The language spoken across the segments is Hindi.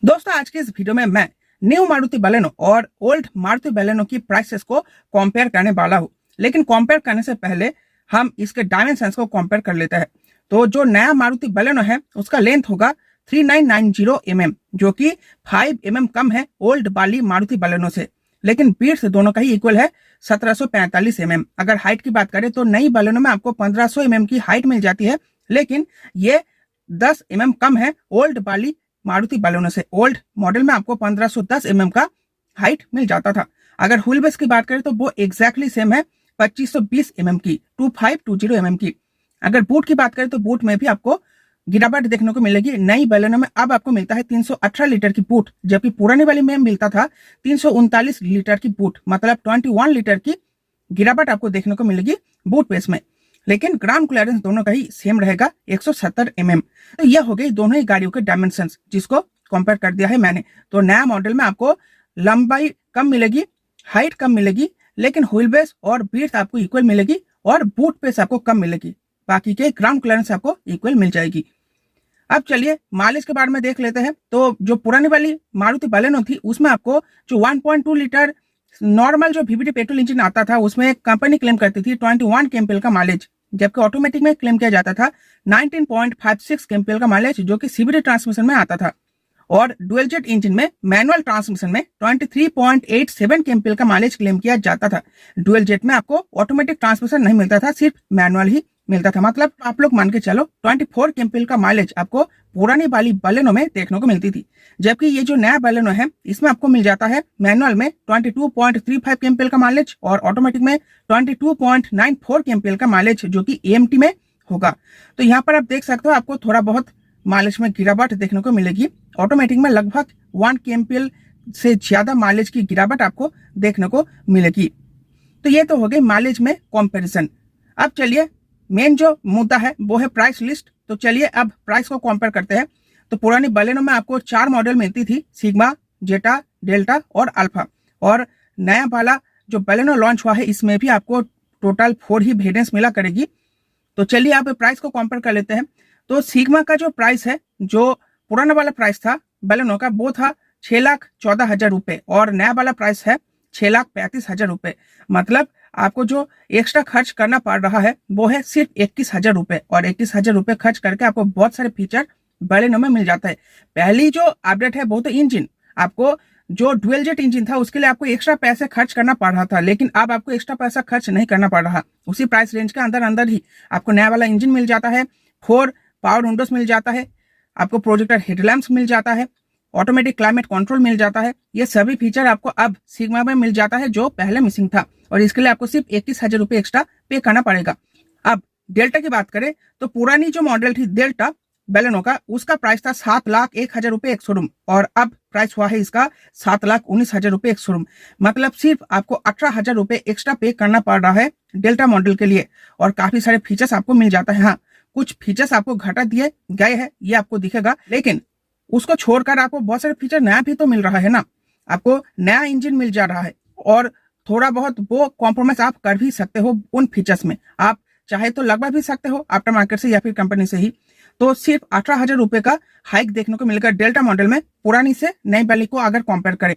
दोस्तों आज के इस वीडियो में मैं न्यू मारुति बलेनो और ओल्ड मारुति बलेनो की प्राइसेस को कंपेयर करने वाला हूँ। लेकिन कंपेयर करने से पहले हम इसके डायमेंशंस को कंपेयर कर लेते हैं। तो जो नया मारुति बलेनो है उसका लेंथ होगा 3990 mm, जो कि 5 mm कम है ओल्ड वाली मारुति बलेनो से। लेकिन विड्थ दोनों का ही इक्वल है 1745 mm। अगर हाइट की बात करें तो नई बलेनो में आपको 1500 mm की हाइट मिल जाती है, लेकिन ये 10 mm कम है ओल्ड वाली मारुति बलेनो से। ओल्ड मॉडल में आपको 1510 mm का हाइट मिल जाता था। अगर व्हील बेस की बात करें तो वो एग्जैक्टली सेम है 2520 mm की, 2520 mm की। अगर बूट की बात करें तो बूट में भी आपको गिरावट देखने को मिलेगी। नई बलेनो में अब आपको मिलता है 318 लीटर की बूट, जबकि पुरानी वाली में मिलता था 339 लीटर की बूट, मतलब 21 लीटर की गिरावट आपको देखने को मिलेगी बूट बेस में। लेकिन ग्राउंड क्लियरेंस दोनों का ही सेम रहेगा 170 mm। तो यह हो गई दोनों ही गाड़ियों के डायमेंशंस, जिसको कंपेयर कर दिया है मैंने। तो नया मॉडल में आपको लंबाई कम मिलेगी, हाइट कम मिलेगी, लेकिन व्हील बेस और विड्थ आपको इक्वल मिलेगी और बूट बेस आपको कम मिलेगी। बाकी के ग्राउंड क्लियरेंस आपको इक्वल मिल जाएगी। अब चलिए माइलेज के बारे में देख लेते हैं। तो जो पुरानी वाली मारुति बलेनो थी उसमें आपको जो 1.2 लीटर नॉर्मल जो VVT पेट्रोल इंजन आता था उसमें कंपनी क्लेम करती थी 21 kmpl का माइलेज, जबकि ऑटोमेटिक में क्लेम किया जाता था 19.56 kmpl का माइलेज, जो कि CVT ट्रांसमिशन में आता था। और डुअल जेट इंजन में मैनुअल ट्रांसमिशन में 23.87 kmpl का माइलेज क्लेम किया जाता था। डुअल जेट में आपको ऑटोमेटिक ट्रांसमिशन नहीं मिलता था, सिर्फ मैनुअल ही मिलता था। मतलब आप लोग मान के चलो 24 kmpl का माइलेज आपको पुरानी वाली बलेनो में देखने को मिलती थी। जबकि ये जो नया बलेनो है इसमें आपको मिल जाता है मैनुअल में 22.35 kmpl का माइलेज और ऑटोमेटिक में 22.94 kmpl का माइलेज, जो कि AMT में होगा। तो यहाँ पर आप देख सकते हो आपको थोड़ा बहुत माइलेज में गिरावट देखने को मिलेगी। ऑटोमेटिक में लगभग 1 kmpl से ज्यादा माइलेज की गिरावट आपको देखने को मिलेगी। तो ये तो हो गई माइलेज में कंपैरिजन। अब चलिए मेन जो मुद्दा है वो है प्राइस लिस्ट। तो चलिए अब प्राइस को कंपेयर करते हैं। तो पुरानी बलेनो में आपको 4 मॉडल मिलती थी, सिग्मा, जेटा, डेल्टा और अल्फा। और नया वाला जो बलेनो लॉन्च हुआ है इसमें भी आपको टोटल 4 ही वेरिएंट्स मिला करेगी। तो चलिए आप प्राइस को कंपेयर कर लेते हैं। तो सिग्मा का जो प्राइस है, जो पुराना वाला प्राइस था बलेनो का, वो था 6,14,000 रुपए और नया वाला प्राइस है 6,35,000 रुपए। मतलब आपको जो एक्स्ट्रा खर्च करना पड़ रहा है वो है सिर्फ 21,000 रुपए, और 21,000 रुपए खर्च करके आपको बहुत सारे फीचर बलेनो में मिल जाता है। पहली जो अपडेट है वो तो इंजन, आपको जो डुअल जेट इंजन था उसके लिए आपको एक्स्ट्रा पैसे खर्च करना पड़ रहा था, लेकिन अब आपको एक्स्ट्रा पैसा खर्च नहीं करना पड़ रहा। उसी प्राइस रेंज के अंदर अंदर ही आपको नया वाला इंजन मिल जाता है, 4 पावर विंडोज मिल जाता है, आपको प्रोजेक्टर हेडलैम्प्स मिल जाता है, ऑटोमेटिक क्लाइमेट कंट्रोल मिल जाता है। ये सभी फीचर आपको अब सिग्मा में मिल जाता है जो पहले मिसिंग था, और इसके लिए आपको सिर्फ 21,000 रुपए एक्स्ट्रा पे करना पड़ेगा। अब डेल्टा की बात करें तो पुरानी जो मॉडल थी डेल्टा बलेनो का, उसका प्राइस था 7,01,000 रुपए एक शोरूम, और अब प्राइस हुआ है इसका 7,19,000 रुपए एक शोरूम। मतलब सिर्फ आपको 18,000 रुपए एक्स्ट्रा पे करना पड़ रहा है डेल्टा मॉडल के लिए, और काफी सारे फीचर्स आपको मिल जाता है। हाँ, कुछ फीचर्स आपको घटा दिए गए हैं, ये आपको दिखेगा, लेकिन उसको छोड़कर आपको बहुत सारे फीचर नया भी तो मिल रहा है ना। आपको नया इंजन मिल जा रहा है, और थोड़ा बहुत वो कॉम्प्रोमाइज आप कर भी सकते हो उन फीचर्स में। आप चाहे तो लगवा भी सकते हो आफ्टर मार्केट से या फिर कंपनी से ही। तो सिर्फ 18,000 रुपए का हाइक देखने को मिलेगा डेल्टा मॉडल में, पुरानी से नई वाली को अगर कंपेयर करें।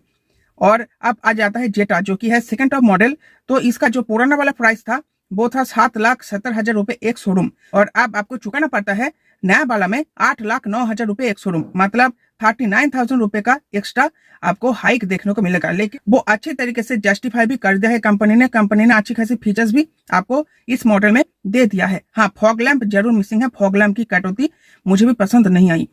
और अब आ जाता है जेटा, जो कि है सेकंड टॉप मॉडल। तो इसका जो पुराना वाला प्राइस था वो था 7,70,000 रुपए एक शोरूम, और अब आपको चुकाना पड़ता है नया वाला में 8,09,000 रुपए एक शोरूम। मतलब 39,000 रुपए का एक्स्ट्रा आपको हाइक देखने को मिलेगा। लेकिन वो अच्छी तरीके से जस्टिफाई भी कर दिया है कंपनी ने अच्छी खासी फीचर्स भी आपको इस मॉडल में दे दिया है। हाँ, फॉग लैंप जरूर मिसिंग है, फॉग लैंप की कटौती मुझे भी पसंद नहीं आई।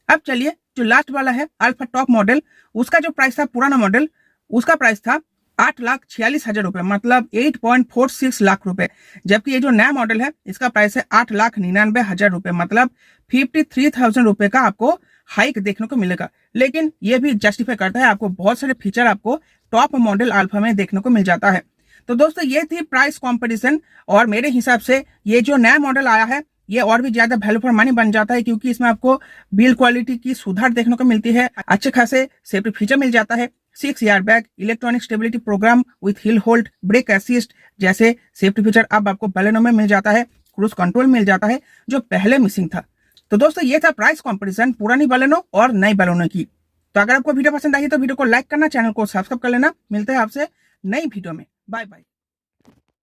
अब चलिए जो लास्ट वाला है अल्फा टॉप मॉडल, उसका जो प्राइस था पुराना मॉडल, उसका प्राइस था 8,46,000 रुपए, मतलब 8.46 लाख रुपए। जबकि ये जो नया मॉडल है इसका प्राइस है 8,99,000 रुपए, मतलब 53,000 रुपए का आपको हाइक देखने को मिलेगा। लेकिन ये भी जस्टिफाई करता है, आपको बहुत सारे फीचर आपको टॉप मॉडल अल्फा में देखने को मिल जाता है। तो दोस्तों ये थी प्राइस कॉम्पिटिशन, और मेरे हिसाब से ये जो नया मॉडल आया है ये और भी ज्यादा वैल्यू फॉर मनी बन जाता है, क्योंकि इसमें आपको बिल्ड क्वालिटी की सुधार देखने को मिलती है, अच्छे खासे सेफ्टी फीचर मिल जाता है, 6 airbag, electronic stability program with hill hold, brake assist जैसे सेफ्टी फीचर अब आपको बलेनो में मिल जाता है, क्रूज कंट्रोल मिल जाता है जो पहले मिसिंग था। तो दोस्तों ये था प्राइस कंपैरिजन पुरानी बलेनो और नई बलेनो की। तो अगर आपको वीडियो पसंद आई तो वीडियो को लाइक करना, चैनल को सब्सक्राइब कर लेना। मिलते हैं आपसे नई वीडियो में। Bye bye.